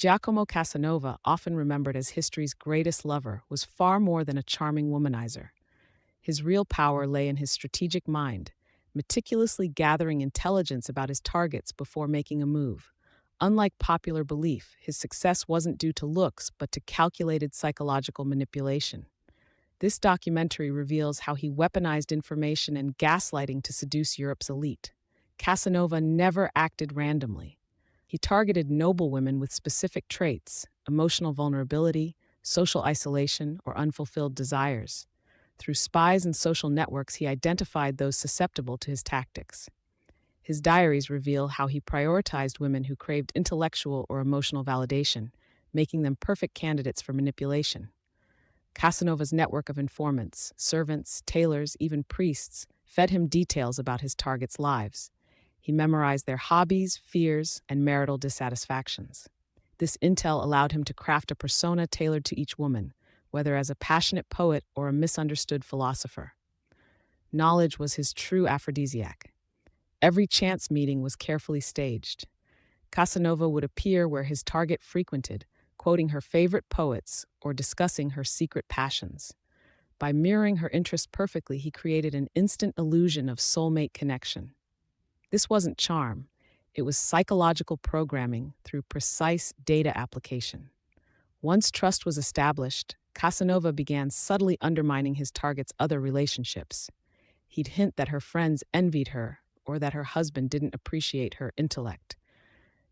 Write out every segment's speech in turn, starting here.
Giacomo Casanova, often remembered as history's greatest lover, was far more than a charming womanizer. His real power lay in his strategic mind, meticulously gathering intelligence about his targets before making a move. Unlike popular belief, his success wasn't due to looks but to calculated psychological manipulation. This documentary reveals how he weaponized information and gaslighting to seduce Europe's elite. Casanova never acted randomly. He targeted noblewomen with specific traits, emotional vulnerability, social isolation, or unfulfilled desires. Through spies and social networks, he identified those susceptible to his tactics. His diaries reveal how he prioritized women who craved intellectual or emotional validation, making them perfect candidates for manipulation. Casanova's network of informants, servants, tailors, even priests, fed him details about his targets' lives. He memorized their hobbies, fears, and marital dissatisfactions. This intel allowed him to craft a persona tailored to each woman, whether as a passionate poet or a misunderstood philosopher. Knowledge was his true aphrodisiac. Every chance meeting was carefully staged. Casanova would appear where his target frequented, quoting her favorite poets or discussing her secret passions. By mirroring her interests perfectly, he created an instant illusion of soulmate connection. This wasn't charm, it was psychological programming through precise data application. Once trust was established, Casanova began subtly undermining his target's other relationships. He'd hint that her friends envied her or that her husband didn't appreciate her intellect.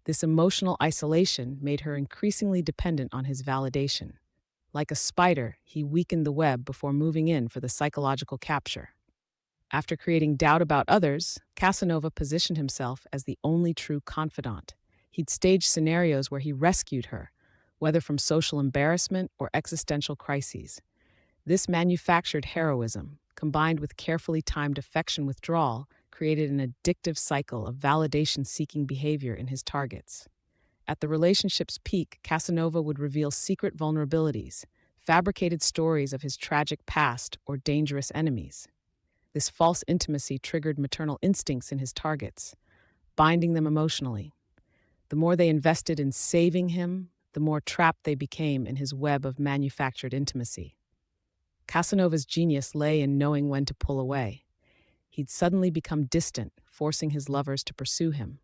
This emotional isolation made her increasingly dependent on his validation. Like a spider, he weakened the web before moving in for the psychological capture. After creating doubt about others, Casanova positioned himself as the only true confidant. He'd stage scenarios where he rescued her, whether from social embarrassment or existential crises. This manufactured heroism, combined with carefully timed affection withdrawal, created an addictive cycle of validation-seeking behavior in his targets. At the relationship's peak, Casanova would reveal secret vulnerabilities, fabricated stories of his tragic past or dangerous enemies. This false intimacy triggered maternal instincts in his targets, binding them emotionally. The more they invested in saving him, the more trapped they became in his web of manufactured intimacy. Casanova's genius lay in knowing when to pull away. He'd suddenly become distant, forcing his lovers to pursue him.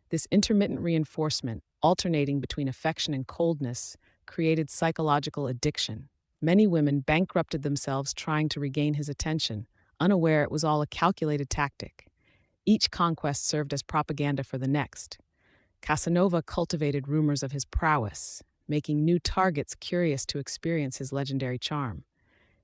This intermittent reinforcement, alternating between affection and coldness, created psychological addiction. Many women bankrupted themselves trying to regain his attention, unaware it was all a calculated tactic. Each conquest served as propaganda for the next. Casanova cultivated rumors of his prowess, making new targets curious to experience his legendary charm.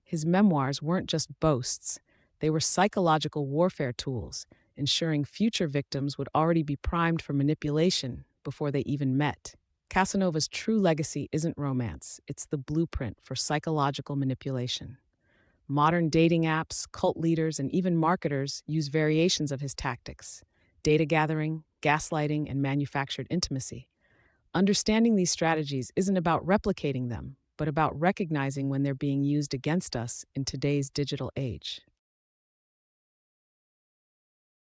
His memoirs weren't just boasts, they were psychological warfare tools, ensuring future victims would already be primed for manipulation before they even met. Casanova's true legacy isn't romance, it's the blueprint for psychological manipulation. Modern dating apps, cult leaders, and even marketers use variations of his tactics: data gathering, gaslighting, and manufactured intimacy. Understanding these strategies isn't about replicating them, but about recognizing when they're being used against us in today's digital age.